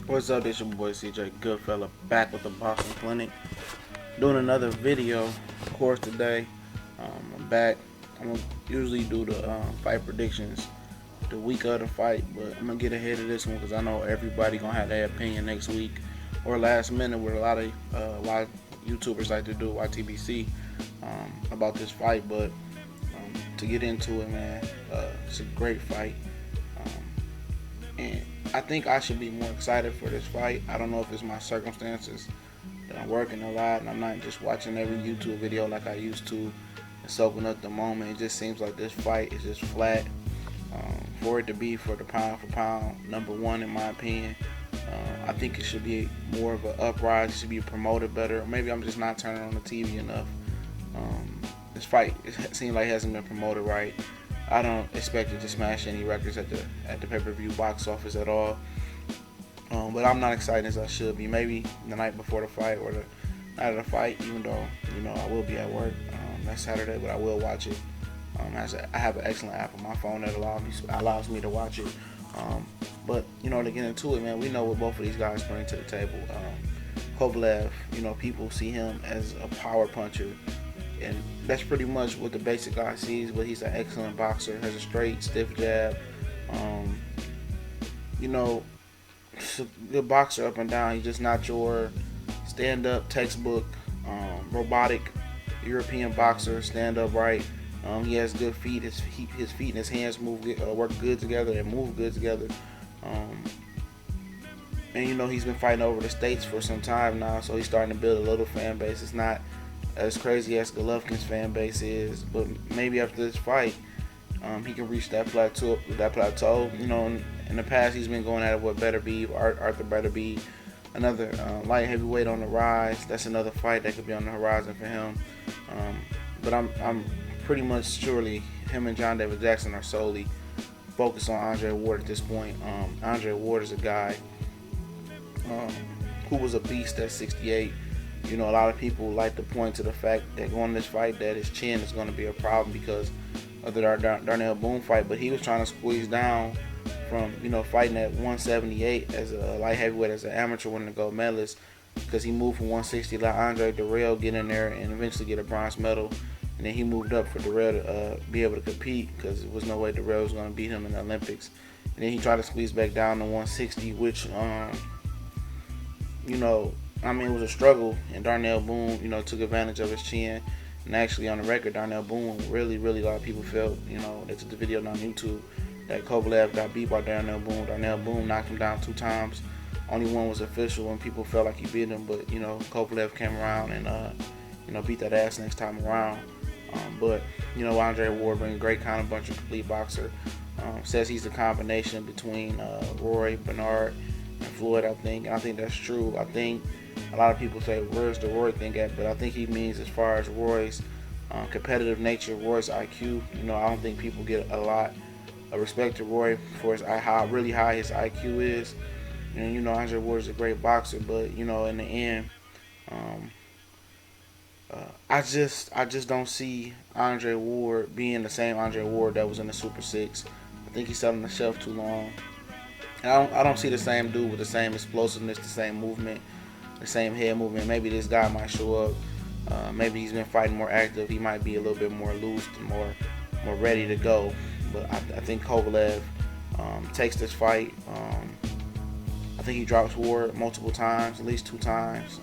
What's up? It's your boy CJ Goodfella back with the Boston Clinic, doing another video. Of course, today I'm back. I'm gonna usually do the fight predictions the week of the fight, but I'm gonna get ahead of this one because I know everybody gonna have their opinion next week or last minute, with a lot of why YouTubers like to do YTBC about this fight. But to get into it, man, it's a great fight. And I think I should be more excited for this fight. I don't know if it's my circumstances that I'm working a lot and I'm not just watching every YouTube video like I used to and soaking up the moment. It just seems like this fight is just flat. For it to be for the pound for pound number one, in my opinion, I think it should be more of an uprise. It should be promoted better. Or maybe I'm just not turning on the TV enough. This fight, it seems like it hasn't been promoted right. I don't expect it to smash any records at the pay-per-view box office at all. But I'm not excited as I should be. Maybe the night before the fight or the night of the fight, even though I will be at work that Saturday, but I will watch it. I have an excellent app on my phone that allows me to watch it. But to get into it, man, we know what both of these guys bring to the table. Kovalev, people see him as a power puncher. And that's pretty much what the basic guy sees, but he's an excellent boxer, has a straight, stiff jab. He's a good boxer up and down. He's just not your stand-up, textbook, robotic European boxer, stand upright. He has good feet. His feet and his hands work good together and move good together. And he's been fighting over the States for some time now, so he's starting to build a little fan base. It's not as crazy as Golovkin's fan base is, but maybe after this fight, he can reach that plateau. In the past, he's been going at it with Arthur Beterbiev, another light heavyweight on the rise. That's another fight that could be on the horizon for him. But I'm pretty much surely him and John David Jackson are solely focused on Andre Ward at this point. Andre Ward is a guy who was a beast at 68. A lot of people like to point to the fact that going to this fight that his chin is going to be a problem because of the Darnell Boone fight, but he was trying to squeeze down from fighting at 178 as a light heavyweight, as an amateur winning the gold medalist, because he moved from 160, let Andre Darrell get in there and eventually get a bronze medal, and then he moved up for Darrell to be able to compete, because there was no way Darrell was going to beat him in the Olympics. And then he tried to squeeze back down to 160, which it was a struggle, and Darnell Boone, took advantage of his chin. And actually, on the record, Darnell Boone, really, really, a lot of people felt, they took the video on YouTube, that Kovalev got beat by Darnell Boone. Darnell Boone knocked him down 2 times. Only one was official, and people felt like he beat him, but, Kovalev came around and, beat that ass next time around. But Andre Ward brings a great counterpuncher, complete boxer. Says he's a combination between Roy, Bernard, and Floyd, I think. And I think that's true. I think a lot of people say, where's the Roy thing at? But I think he means as far as Roy's competitive nature, Roy's IQ. I don't think people get a lot of respect to Roy for how really high his IQ is. And Andre Ward is a great boxer, but in the end, I just don't see Andre Ward being the same Andre Ward that was in the Super 6. I think he's sat on the shelf too long. And I don't see the same dude with the same explosiveness, the same movement, the same head movement. Maybe this guy might show up. Maybe he's been fighting more active. He might be a little bit more loose and more ready to go. But I think Kovalev takes this fight. I think he drops Ward multiple times, at least 2 times.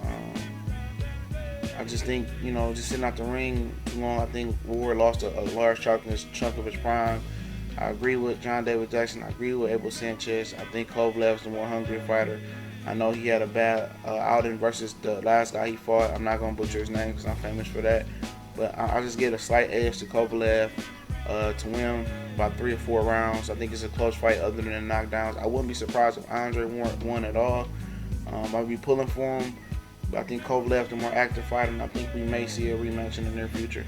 I just think, just sitting out the ring too long, I think Ward lost a large chunk of his prime. I agree with John David Jackson. I agree with Abel Sanchez. I think Kovalev's the more hungry fighter. I know he had a bad outing versus the last guy he fought. I'm not going to butcher his name because I'm famous for that. But I just give a slight edge to Kovalev to win by 3 or 4 rounds. I think it's a close fight other than the knockdowns. I wouldn't be surprised if Andre won at all. I'd be pulling for him. But I think Kovalev's the more active fighter, and I think we may see a rematch in the near future.